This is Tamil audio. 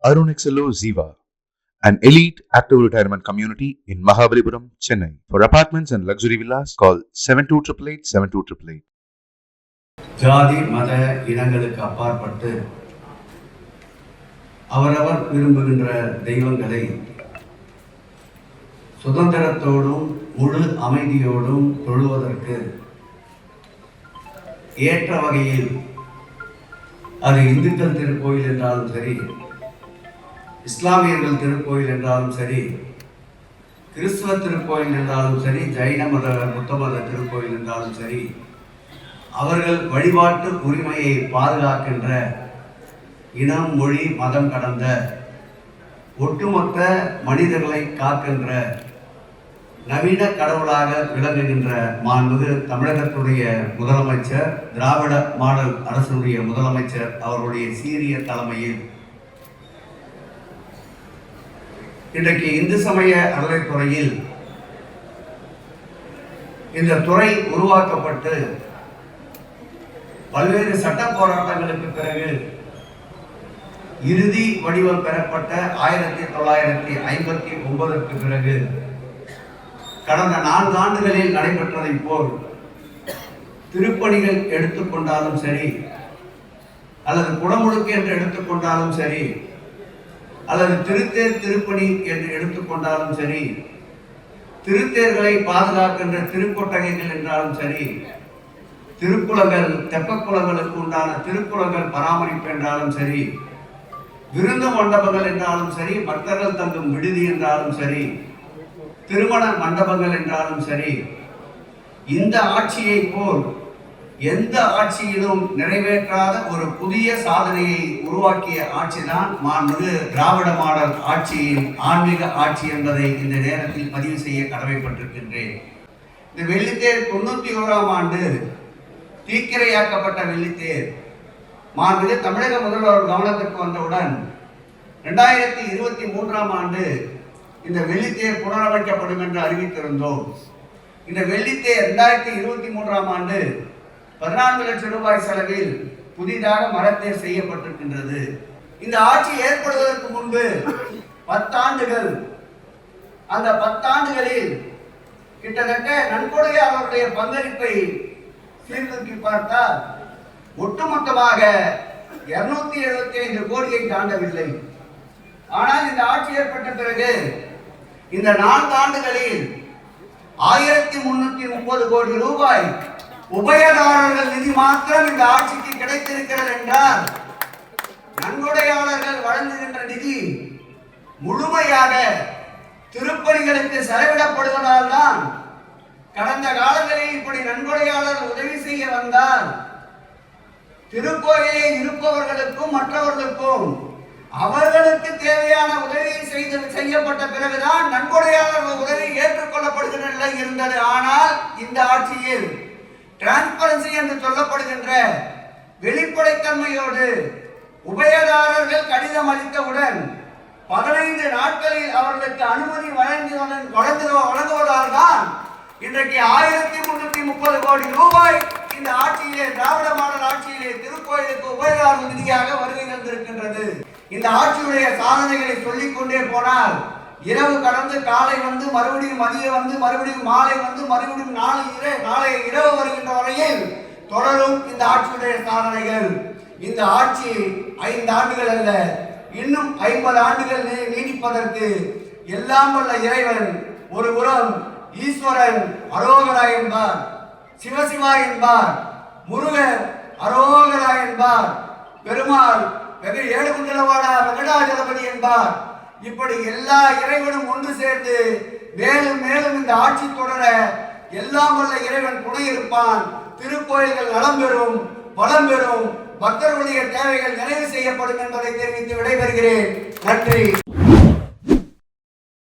Arun XLO Ziva, an elite active retirement community in Mahabalipuram, Chennai. For apartments and luxury villas, call 7288 7288. ஜாதி மத இனங்களுக்கு அப்பாற்பட்டு அவரவர் விரும்புகின்ற தெய்வங்களை சுதந்திரத்தோடும் முழு அமைதியோடும் தொழுவதற்கு ஏற்ற வகையில் அது இந்துக்கள் திருக்கோயில் என்றாலும் சரி, இஸ்லாமியர்கள் திருக்கோயில் என்றாலும் சரி, கிறிஸ்துவ திருக்கோயில் என்றாலும் சரி, ஜைன மத புத்த மத திருக்கோயில் என்றாலும் சரி, அவர்கள் வழிபாட்டு உரிமையை பாதுகாக்கின்ற இனம், மொழி, மதம் கடந்த ஒட்டுமொத்த மனிதர்களை காக்கின்ற நவீன கடவுளாக விளங்குகின்ற மாண்புமிகு தமிழகத்துடைய முதலமைச்சர், திராவிட மாடல் அரசுடைய முதலமைச்சர் அவர்களுடைய சீரிய தலைமையில் இன்றைக்கு இந்து சமய அறநிலைத்துறையில் இந்த துறை உருவாக்கப்பட்டு பல்வேறு சட்ட போராட்டங்களுக்கு பிறகு இறுதி வடிவம் பெறப்பட்ட 1959 பிறகு கடந்த 4 ஆண்டுகளில் நடைபெற்றதை போல் திருப்பணிகள் எடுத்துக்கொண்டாலும் சரி, அல்லது குடமுழுக்கு என்று எடுத்துக்கொண்டாலும் சரி, அல்லது திருத்தேர் திருப்பணி என்று எடுத்துக்கொண்டாலும் சரி, திருத்தேர்களை பாதுகாக்கின்ற திருக்கொட்டகைகள் என்றாலும் சரி, திருக்குளங்கள், தெப்பக்குளங்களுக்கு உண்டான திருக்குளங்கள் பராமரிப்பு என்றாலும் சரி, விருந்து மண்டபங்கள் என்றாலும் சரி, பக்தர்கள் தங்கும் விடுதி என்றாலும் சரி, திருமண மண்டபங்கள் என்றாலும் சரி, இந்த ஆட்சியை போல் எந்த ஆட்சியிலும் நிறைவேற்றாத ஒரு புதிய சாதனையை உருவாக்கிய ஆட்சிதான் மாண்புமிகு திராவிட மாடல் ஆட்சியின் ஆன்மீக ஆட்சி என்பதை இந்த நேரத்தில் பதிவு செய்ய கடமைப்பட்டிருக்கின்றேன். இந்த வெள்ளித்தேர் 91ஆம் ஆண்டு தீக்கிரையாக்கப்பட்ட வெள்ளித்தேர் மாண்புமிகு தமிழக முதல்வர் கவனத்திற்கு வந்தவுடன் 2023ஆம் ஆண்டு இந்த வெள்ளித்தேர் புனரமைக்கப்படும் என்று அறிவித்திருந்தோம். இந்த வெள்ளித்தேர் 2023ஆம் ஆண்டு 14 லட்சம் ரூபாய் செலவில் புதிதாக மரத்தேர் செய்யப்பட்டிருக்கின்றது. இந்த ஆட்சி ஏற்படுவதற்கு முன்பு 10 ஆண்டுகள், அந்த 10 ஆண்டுகளில் கிட்டத்தட்ட நன்கொடையாளருடைய பங்களிப்பை சீர்தூக்கி பார்த்தால் ஒட்டுமொத்தமாக 275 கோடியை தாண்டவில்லை. ஆனால் இந்த ஆட்சி ஏற்பட்ட பிறகு இந்த 4 ஆண்டுகளில் 1330 கோடி ரூபாய் உபயதாரர்கள் நிதி மாத்திரம் இந்த ஆட்சிக்கு கிடைத்திருக்கிறது என்றால், நன்கொடையாளர்கள் வழங்குகின்ற நிதி முழுமையாக திருப்பணிகளுக்கு செலவிடப்படுவதால் தான் கடந்த காலங்களில் இப்படி நன்கொடையாளர் உதவி செய்ய வந்தால் திருக்கோயிலில் இருப்பவர்களுக்கும் மற்றவர்களுக்கும் அவர்களுக்கு தேவையான உதவி செய்யப்பட்ட பிறகுதான் நன்கொடையாளர் உதவி ஏற்றுக்கொள்ளப்படுகின்ற நிலை இருந்தது. ஆனால் இந்த ஆட்சியில் டிரான்ஸ்பரன்சி என்று சொல்லப்படுகின்ற வெளிப்படைத்தன்மையோடு உபயதாரர்கள் கடிதம் அளித்தவுடன் 15 நாட்களில் அவர்களுக்கு அனுமதி வழங்குவதால் தான் இன்றைக்கு 1330 கோடி ரூபாய் இந்த ஆட்சியிலே, திராவிட மாடல் ஆட்சியிலே திருக்கோயிலுக்கு உபயதாரர் நிதியாக வருகை தந்திருக்கின்றது. இந்த ஆட்சியுடைய சாதனைகளை சொல்லிக்கொண்டே போனால் இரவு கடந்து காலை வந்து மறுபடியும் மதியம் வந்து மறுபடியும் மாலை வந்து மறுபடியும் நாளை இரவு வருகின்ற வரையில் தொடரும் இந்த ஆட்சியுடைய சாதனைகள். இந்த ஆட்சி 5 ஆண்டுகள் அல்ல, இன்னும் 50 ஆண்டுகள் நீடிப்பதற்கு எல்லாம் வல்ல இறைவன் ஒரு புறம் ஈஸ்வரன் அரோகரா என்பார், சிவசிவா என்பார், முருகர் அரோகரா என்பார், பெருமாள் ஏழுகுண்டலவாடா வெங்கடாஜலபதி என்பார். இப்படி எல்லா இறைவனும் ஒன்று சேர்ந்து மேலும் மேலும் இந்த ஆட்சி தொடர எல்லாம் வல்ல இறைவன் துணை இருப்பான். திருக்கோயில்கள் நலம் பெறும், வளம் பெறும், பக்தர்களுடைய தேவைகள் நிறைவு செய்யப்படும் என்பதை தெரிவித்து விடைபெறுகிறேன். நன்றி.